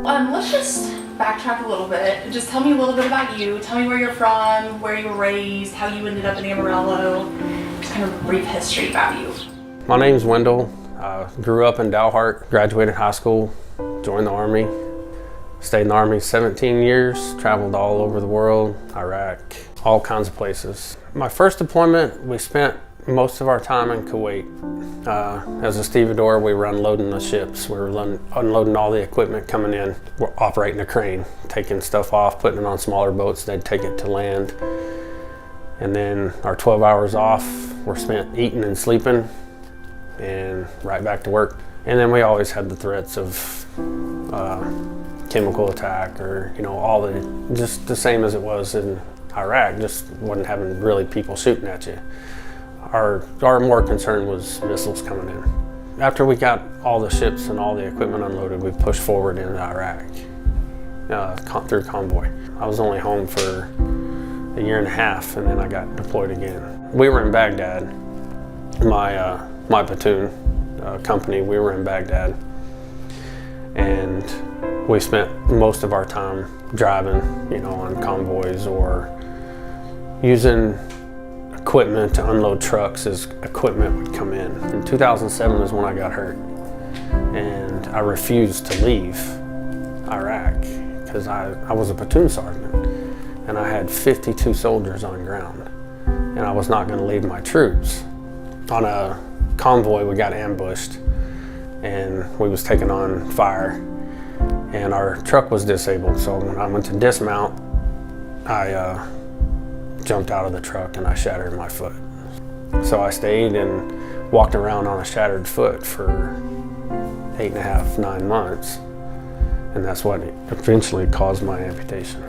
Let's just backtrack a little bit. Just tell me a little bit about you. Tell me where you're from, where you were raised, how you ended up in Amarillo. Just kind of a brief history about you. My name's Wendell. Grew up in Dalhart, graduated high school, joined the Army. Stayed in the Army 17 years, traveled all over the world, Iraq, all kinds of places. My first deployment, we spent most of our time in Kuwait. As a stevedore, we were unloading the ships. We were unloading all the equipment coming in. We're operating a crane, taking stuff off, putting it on smaller boats, they'd take it to land. And then our 12 hours off were spent eating and sleeping and right back to work. And then we always had the threats of chemical attack or, just the same as it was in Iraq, just wasn't having really people shooting at you. Our more concern was missiles coming in. After we got all the ships and all the equipment unloaded, we pushed forward into Iraq through convoy. I was only home for a year and a half and then I got deployed again. We were in Baghdad. My platoon company, we were in Baghdad. And we spent most of our time driving, on convoys or using equipment to unload trucks as equipment would come in. In 2007 is when I got hurt. And I refused to leave Iraq because I was a platoon sergeant and I had 52 soldiers on ground and I was not going to leave my troops. On a convoy, we got ambushed and we was taking on fire and our truck was disabled. So when I went to dismount, I jumped out of the truck and I shattered my foot. So I stayed and walked around on a shattered foot for 8.5, 9 months. And that's what eventually caused my amputation.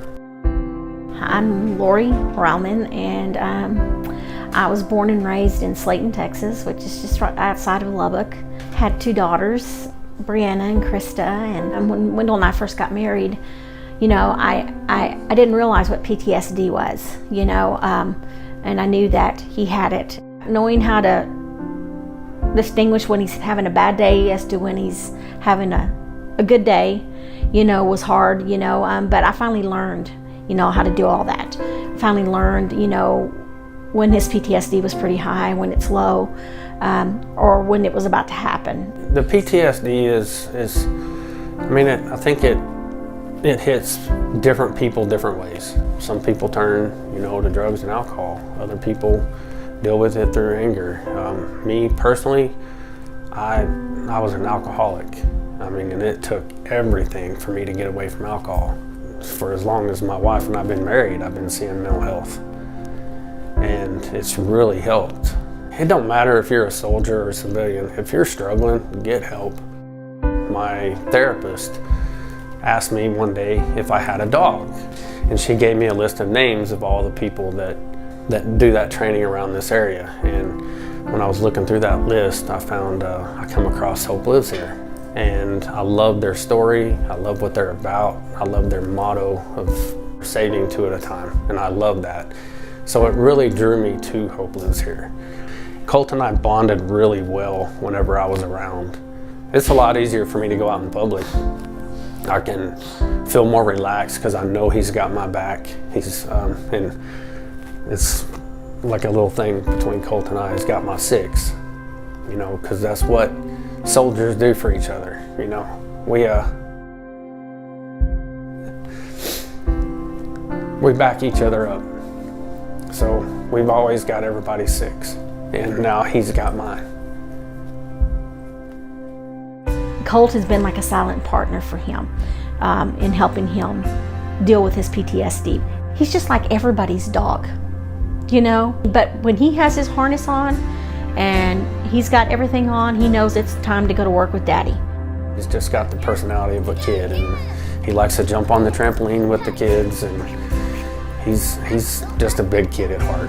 I'm Lori Rauman, and I was born and raised in Slayton, Texas, which is just right outside of Lubbock. Had 2 daughters, Brianna and Krista, and when Wendell and I first got married, I didn't realize what PTSD was, and I knew that he had it. Knowing how to distinguish when he's having a bad day as to when he's having a good day, was hard, but I finally learned, how to do all that. Finally learned, when his PTSD was pretty high, when it's low, or when it was about to happen. The PTSD I think it hits different people different ways. Some people turn, to drugs and alcohol. Other people deal with it through anger. Me personally, I was an alcoholic. And it took everything for me to get away from alcohol. For as long as my wife and I've been married, I've been seeing mental health. And it's really helped. It don't matter if you're a soldier or a civilian. If you're struggling, get help. My therapist asked me one day if I had a dog. And she gave me a list of names of all the people that do that training around this area. And when I was looking through that list, I found, I come across Hope Lives Here. And I love their story, I love what they're about, I love their motto of saving 2 at a time, and I love that. So it really drew me to Hope Lives Here. Colt and I bonded really well whenever I was around. It's a lot easier for me to go out in public. I can feel more relaxed because I know he's got my back. And it's like a little thing between Colt and I. He's got my 6, because that's what soldiers do for each other. We back each other up. So we've always got everybody's 6, and now he's got mine. Colt has been like a silent partner for him in helping him deal with his PTSD. He's just like everybody's dog, But when he has his harness on and he's got everything on, he knows it's time to go to work with Daddy. He's just got the personality of a kid, and he likes to jump on the trampoline with the kids, and he's just a big kid at heart.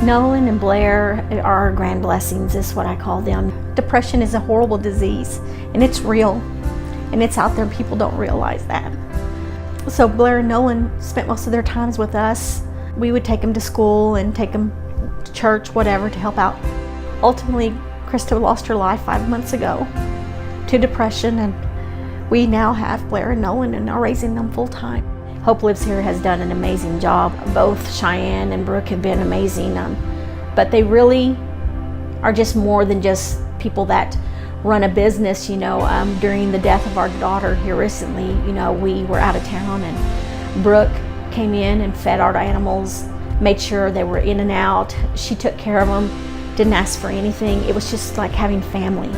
Nolan and Blair are our grand blessings, is what I call them. Depression is a horrible disease, and it's real, and it's out there, and people don't realize that. So Blair and Nolan spent most of their times with us. We would take them to school and take them to church, whatever, to help out. Ultimately, Krista lost her life 5 months ago to depression, and We now have Blair and Nolan and are raising them full time. Hope Lives Here has done an amazing job. Both Cheyenne and Brooke have been amazing, but they really are just more than just people that run a business. During the death of our daughter here recently, we were out of town and Brooke came in and fed our animals, made sure they were in and out. She took care of them, didn't ask for anything. It was just like having family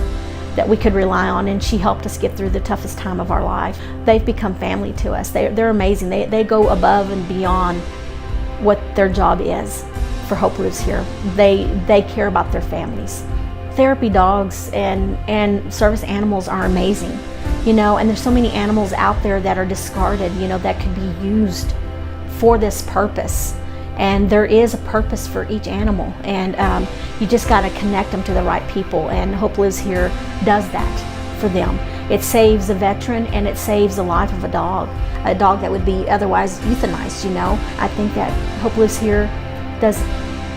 that we could rely on, and she helped us get through the toughest time of our life. They've become family to us. They're amazing. They go above and beyond what their job is for Hope Lives Here. They care about their families. Therapy dogs and service animals are amazing, and there's so many animals out there that are discarded, that could be used for this purpose. And there is a purpose for each animal, and you just got to connect them to the right people, and Hope Lives Here does that for them. It saves a veteran, and it saves the life of a dog that would be otherwise euthanized. I think that Hope Lives Here does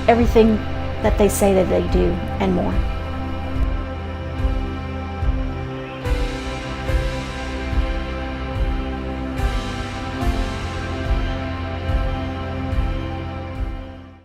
everything that they say that they do and more.